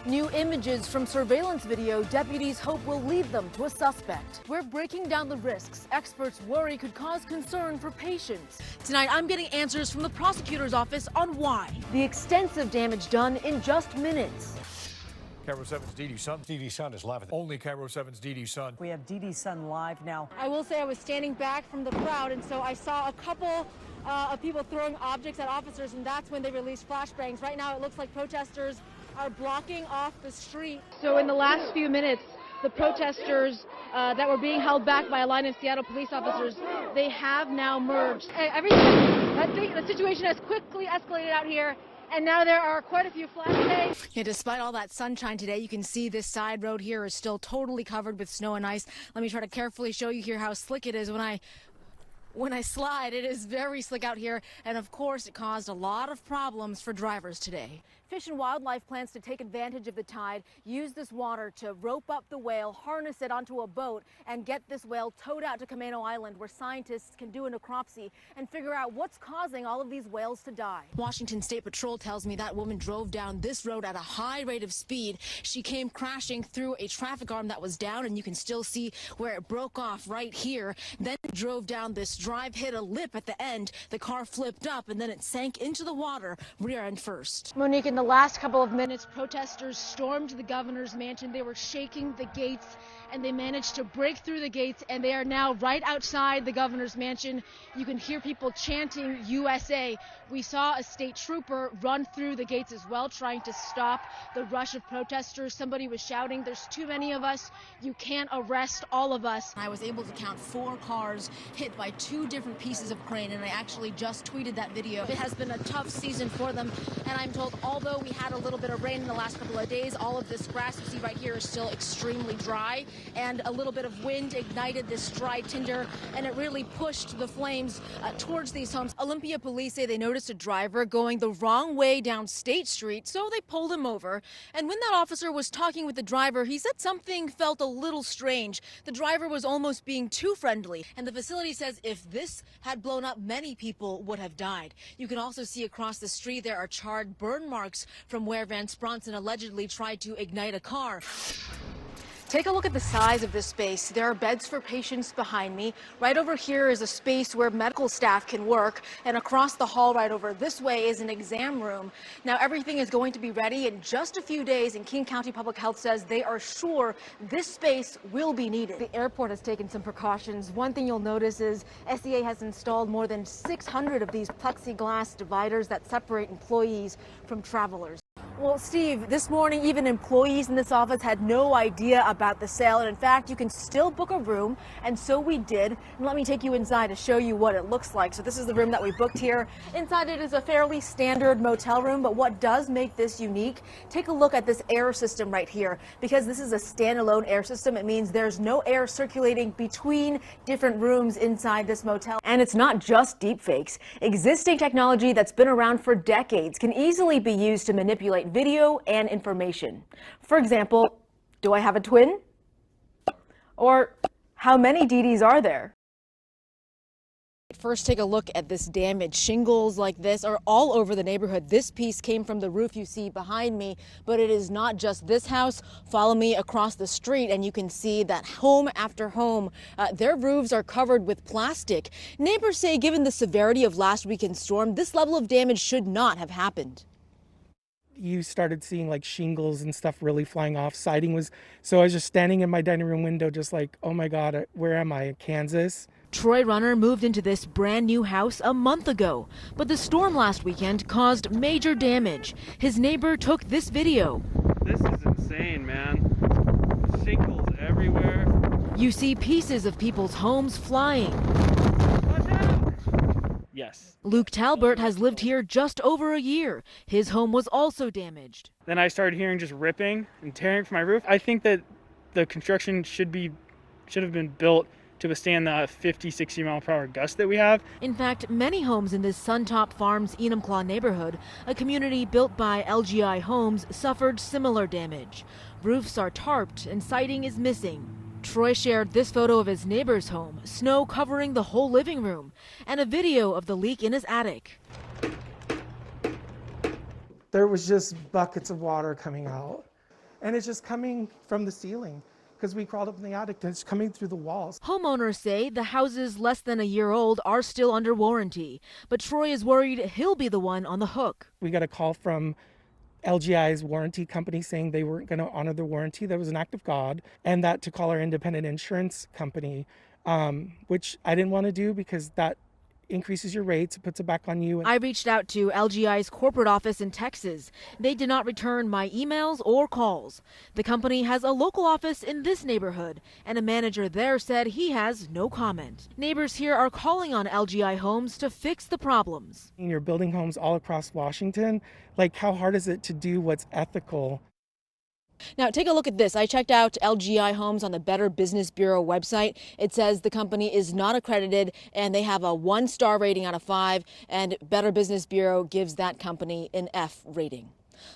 New images from surveillance video deputies hope will lead them to a suspect. We're breaking down the risks experts worry could cause concern for patients. Tonight, I'm getting answers from the prosecutor's office on why. The extensive damage done in just minutes. KIRO 7's Deedee's son. Deedee's son is live. Only KIRO 7's Deedee's son. We have Deedee's son live now. I will say I was standing back from the crowd, and so I saw a couple of people throwing objects at officers, and that's when they released flashbangs. Right now, it looks like protesters are blocking off the street. So in the last few minutes, the protesters that were being held back by a line of Seattle police officers, they have now merged. The situation has quickly escalated out here, and now there are quite a few flashbangs. Yeah, despite all that sunshine today, you can see this side road here is still totally covered with snow and ice. Let me try to carefully show you here how slick it is when I slide. It is very slick out here, and of course it caused a lot of problems for drivers today. Fish and Wildlife plans to take advantage of the tide, use this water to rope up the whale, harness it onto a boat, and get this whale towed out to Camano Island, where scientists can do a necropsy and figure out what's causing all of these whales to die. Washington State Patrol tells me that woman drove down this road at a high rate of speed. She came crashing through a traffic arm that was down, and you can still see where it broke off right here. Then drove down this drive, hit a lip at the end. The car flipped up, and then it sank into the water, rear end first. Monique, in the last couple of minutes, protesters stormed the governor's mansion. They were shaking the gates, and they managed to break through the gates, and they are now right outside the governor's mansion. You can hear people chanting USA. We saw a state trooper run through the gates as well, trying to stop the rush of protesters. Somebody was shouting, "There's too many of us. You can't arrest all of us." I was able to count 4 cars hit by 2 different pieces of crane, and I actually just tweeted that video. It has been a tough season for them, and I'm told although we had a little bit of rain in the last couple of days, all of this grass you see right here is still extremely dry, and a little bit of wind ignited this dry tinder, and it really pushed the flames towards these homes. Olympia police say they noticed a driver going the wrong way down State Street, so they pulled him over. And when that officer was talking with the driver, he said something felt a little strange. The driver was almost being too friendly, and the facility says if this had blown up, many people would have died. You can also see across the street there are charred burn marks from where Vance Bronson allegedly tried to ignite a car. Take a look at the size of this space. There are beds for patients behind me. Right over here is a space where medical staff can work, and across the hall right over this way is an exam room. Now everything is going to be ready in just a few days, and King County Public Health says they are sure this space will be needed. The airport has taken some precautions. One thing you'll notice is SEA has installed more than 600 of these plexiglass dividers that separate employees from travelers. Well, Steve, this morning, even employees in this office had no idea about the sale. And in fact, you can still book a room. And so we did. And let me take you inside to show you what it looks like. So this is the room that we booked here. Inside it is a fairly standard motel room. But what does make this unique? Take a look at this air system right here. Because this is a standalone air system, it means there's no air circulating between different rooms inside this motel. And it's not just deepfakes. Existing technology that's been around for decades can easily be used to manipulate video and information. For example, do I have a twin? Or how many Deedees are there? First, take a look at this damage. Shingles like this are all over the neighborhood. This piece came from the roof you see behind me, but it is not just this house. Follow me across the street and you can see that home after home, their roofs are covered with plastic. Neighbors say given the severity of last weekend's storm, this level of damage should not have happened. You started seeing like shingles and stuff really flying off. Siding was, so I was just standing in my dining room window just like, oh my God, where am I, Kansas? Troy Runner moved into this brand new house a month ago, but the storm last weekend caused major damage. His neighbor took this video. This is insane, man. Shingles everywhere. You see pieces of people's homes flying. Yes. Luke Talbert has lived here just over a year. His home was also damaged. Then I started hearing just ripping and tearing from my roof. I think that the construction should have been built to withstand the 50, 60 mile per hour gust that we have. In fact, many homes in this Suntop Farms Enumclaw neighborhood, a community built by LGI Homes, suffered similar damage. Roofs are tarped and siding is missing. Troy shared this photo of his neighbor's home, snow covering the whole living room, and a video of the leak in his attic. There was just buckets of water coming out. and it's just coming from the ceiling because we crawled up in the attic and it's coming through the walls. Homeowners say the houses less than a year old are still under warranty, but Troy is worried he'll be the one on the hook. We got a call from LGI's warranty company saying they weren't going to honor the warranty. That was an act of God, and that to call our independent insurance company, which I didn't want to do because that increases your rates, it puts it back on you. I reached out to LGI's corporate office in Texas. They did not return my emails or calls. The company has a local office in this neighborhood, and a manager there said he has no comment. Neighbors here are calling on LGI Homes to fix the problems. You're building homes all across Washington. Like, how hard is it to do what's ethical? Now, take a look at this. I checked out LGI Homes on the Better Business Bureau website. It says the company is not accredited and they have a 1-star rating out of 5, and Better Business Bureau gives that company an F rating.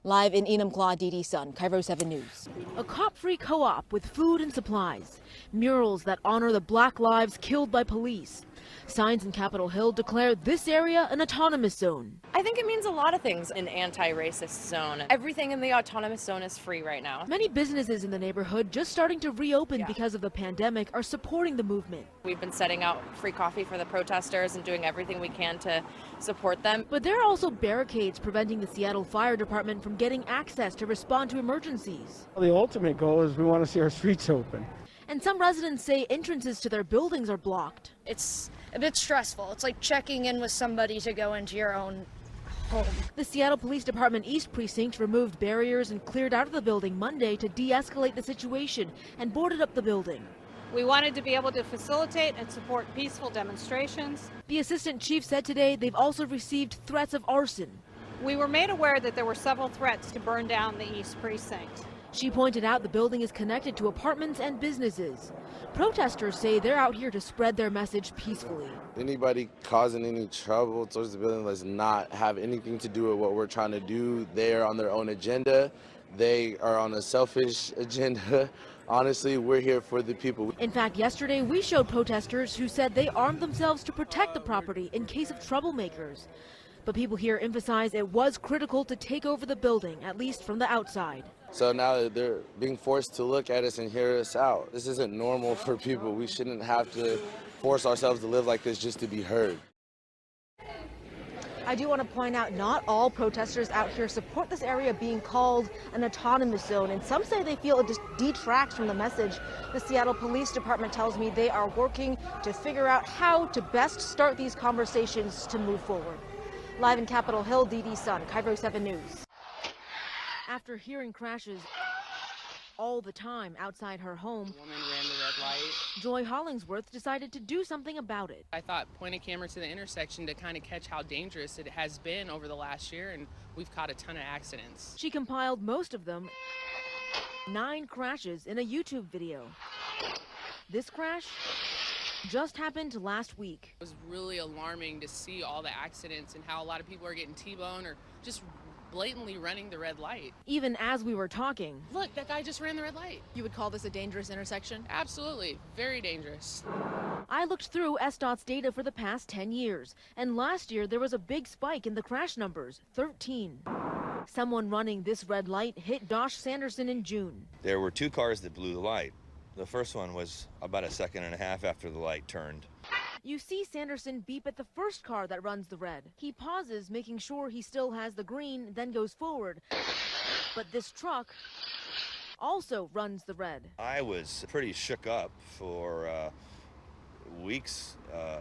Live in Enumclaw, Deedee Sun, Cairo 7 News. A cop-free co-op with food and supplies. Murals that honor the Black lives killed by police. Signs in Capitol Hill declare this area an autonomous zone. I think it means a lot of things. An anti-racist zone. Everything in the autonomous zone is free right now. Many businesses in the neighborhood, just starting to reopen because of the pandemic, are supporting the movement. We've been setting out free coffee for the protesters and doing everything we can to support them. But there are also barricades preventing the Seattle Fire Department from getting access to respond to emergencies. The ultimate goal is we want to see our streets open. And some residents say entrances to their buildings are blocked. It's a bit stressful. It's like checking in with somebody to go into your own home. The Seattle Police Department East Precinct removed barriers and cleared out of the building Monday to de-escalate the situation and boarded up the building. We wanted to be able to facilitate and support peaceful demonstrations. The assistant chief said today they've also received threats of arson. We were made aware that there were several threats to burn down the East Precinct. She pointed out the building is connected to apartments and businesses. Protesters say they're out here to spread their message peacefully. Anybody causing any trouble towards the building does not have anything to do with what we're trying to do. They are on their own agenda. They are on a selfish agenda. Honestly, we're here for the people. In fact, yesterday we showed protesters who said they armed themselves to protect the property in case of troublemakers. But people here emphasize it was critical to take over the building, at least from the outside. So now they're being forced to look at us and hear us out. This isn't normal for people. We shouldn't have to force ourselves to live like this just to be heard. I do want to point out not all protesters out here support this area being called an autonomous zone, and some say they feel it just detracts from the message. The Seattle Police Department tells me they are working to figure out how to best start these conversations to move forward. Live in Capitol Hill, Deedee Sun, Cairo 7 News. After hearing crashes all the time outside her home, The woman ran the red light. Joy Hollingsworth decided to do something about it. I thought point a camera to the intersection to kind of catch how dangerous it has been over the last year, and we've caught a ton of accidents. She compiled most of them, 9 crashes, in a YouTube video. This crash just happened last week. It was really alarming to see all the accidents and how a lot of people are getting T-boned or just blatantly running the red light. Even as we were talking. Look, that guy just ran the red light. You would call this a dangerous intersection? Absolutely. Very dangerous. I looked through SDOT's data for the past 10 years, and last year there was a big spike in the crash numbers, 13. Someone running this red light hit Dosh Sanderson in June. There were 2 cars that blew the light. The first one was about a second and a half after the light turned. You see Sanderson beep at the first car that runs the red. He pauses, making sure he still has the green, then goes forward. But this truck also runs the red. I was pretty shook up for weeks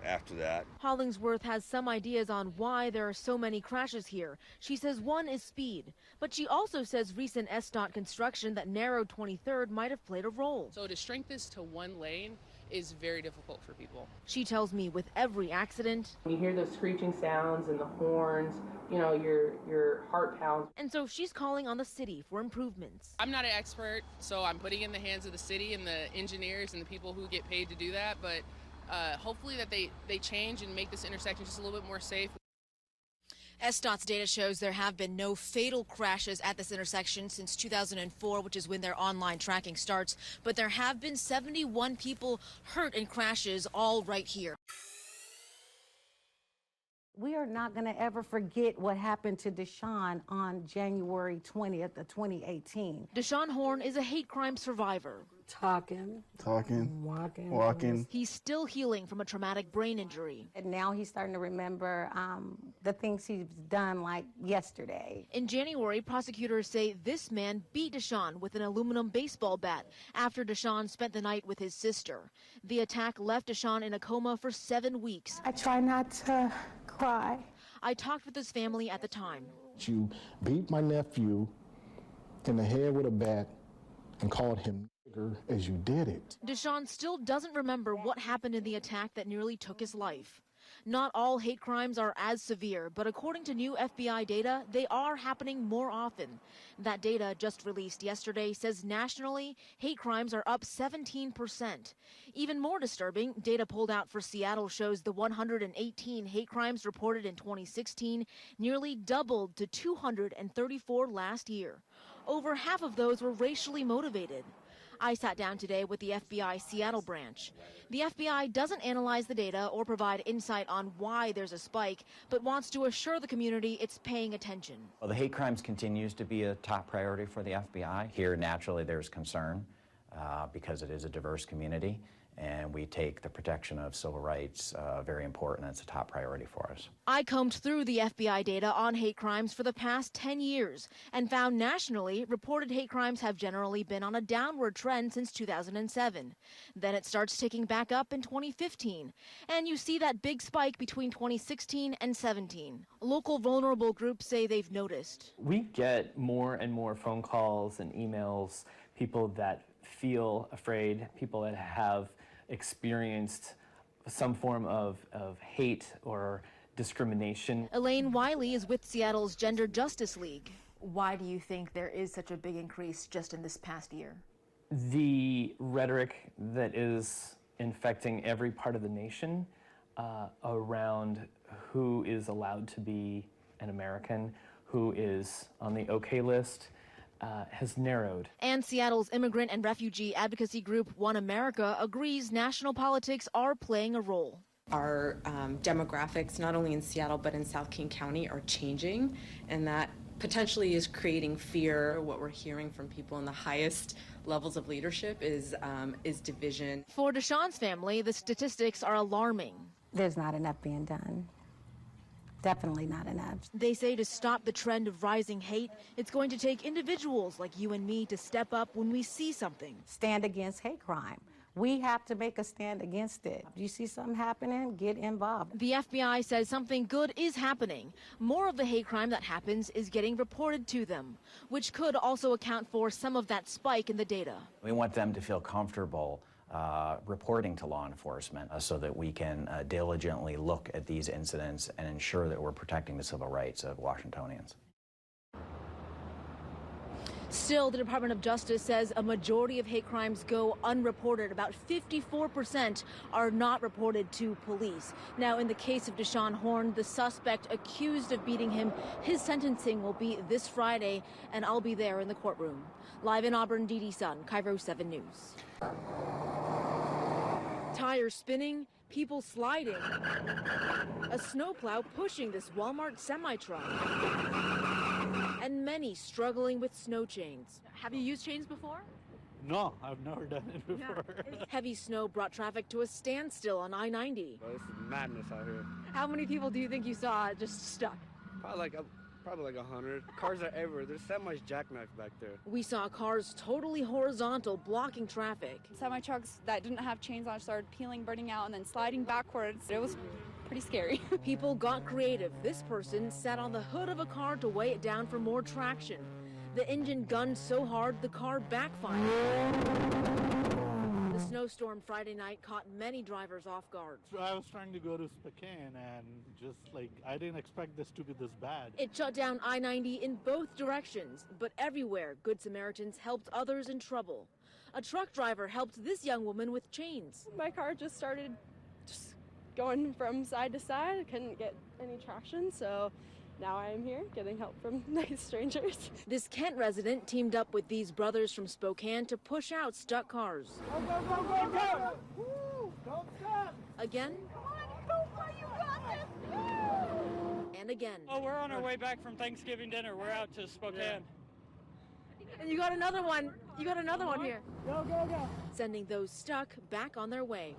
after that. Hollingsworth has some ideas on why there are so many crashes here. She says one is speed, but she also says recent SDOT construction that narrowed 23rd might have played a role. So to shrink this to one lane is very difficult for people. She tells me with every accident, you hear those screeching sounds and the horns, you know, your heart pounds. And so she's calling on the city for improvements. I'm not an expert, so I'm putting in the hands of the city and the engineers and the people who get paid to do that, but hopefully that they change and make this intersection just a little bit more safe. SDOT's data shows there have been no fatal crashes at this intersection since 2004, which is when their online tracking starts. But there have been 71 people hurt in crashes, all right here. We are not going to ever forget what happened to Deshaun on January 20th of 2018. Deshaun Horn is a hate crime survivor. Talking, Walking. He's still healing from a traumatic brain injury. And now he's starting to remember the things he's done, like yesterday. In January, prosecutors say this man beat Deshaun with an aluminum baseball bat after Deshaun spent the night with his sister. The attack left Deshaun in a coma for 7 weeks. I try not to cry. I talked with his family at the time. You beat my nephew in the head with a bat and called him nigger as you did it. Deshaun still doesn't remember what happened in the attack that nearly took his life. Not all hate crimes are as severe, but according to new FBI data, they are happening more often. That data, just released yesterday, says nationally, hate crimes are up 17%. Even more disturbing, data pulled out for Seattle shows the 118 hate crimes reported in 2016 nearly doubled to 234 last year. Over half of those were racially motivated. I sat down today with the FBI Seattle branch. The FBI doesn't analyze the data or provide insight on why there's a spike, but wants to assure the community it's paying attention. Well, the hate crimes continues to be a top priority for the FBI. Here, naturally, there's concern because it is a diverse community, and we take the protection of civil rights very important. That's a top priority for us. I combed through the FBI data on hate crimes for the past 10 years and found nationally reported hate crimes have generally been on a downward trend since 2007. Then it starts ticking back up in 2015, and you see that big spike between 2016 and 17. Local vulnerable groups say they've noticed. We get more and more phone calls and emails, people that feel afraid, people that have experienced some form of hate or discrimination. Elaine Wiley is with Seattle's Gender Justice League. Why do you think there is such a big increase just in this past year? The rhetoric that is infecting every part of the nation around who is allowed to be an American, who is on the OK list, has narrowed. And Seattle's immigrant and refugee advocacy group One America agrees national politics are playing a role. Our demographics, not only in Seattle but in South King County, are changing, and that potentially is creating fear. What we're hearing from people in the highest levels of leadership is division. For Deshaun's family, the statistics are alarming. There's not enough being done. Definitely not enough. They say to stop the trend of rising hate, it's going to take individuals like you and me to step up when we see something. Stand against hate crime. We have to make a stand against it. You see something happening, get involved. The FBI says something good is happening. More of the hate crime that happens is getting reported to them, which could also account for some of that spike in the data. We want them to feel comfortable reporting to law enforcement so that we can diligently look at these incidents and ensure that we're protecting the civil rights of Washingtonians. Still, the Department of Justice says a majority of hate crimes go unreported. About 54% are not reported to police. Now, in the case of Deshaun Horn, the suspect accused of beating him, his sentencing will be this Friday, and I'll be there in the courtroom. Live in Auburn, Deedee Sun, Cairo 7 News. Tires spinning, people sliding, a snowplow pushing this Walmart semi-truck, and many struggling with snow chains. Have you used chains before? No, I've never done it before. Heavy snow brought traffic to a standstill on I-90. Well, this is madness out here. How many people do you think you saw just stuck? Probably like 100. Cars are everywhere. There's semis jackknifed back there. We saw cars totally horizontal, blocking traffic. Semi-trucks that didn't have chains on started peeling, burning out, and then sliding backwards. It was pretty scary. People got creative. This person sat on the hood of a car to weigh it down for more traction. The engine gunned so hard the car backfired. The snowstorm Friday night caught many drivers off guard. I was trying to go to Spokane and I didn't expect this to be this bad. It shut down I-90 in both directions, but everywhere Good Samaritans helped others in trouble. A truck driver helped this young woman with chains. My car just started going from side to side. I couldn't get any traction, so now I am here getting help from nice strangers. This Kent resident teamed up with these brothers from Spokane to push out stuck cars. Go, go, go, go, go! Woo! Don't stop! Again? Come on, go for it, you got this! and again. Oh, we're on our way back from Thanksgiving dinner. We're out to Spokane. And you got another one. You got another one here. Go, go, go. Sending those stuck back on their way.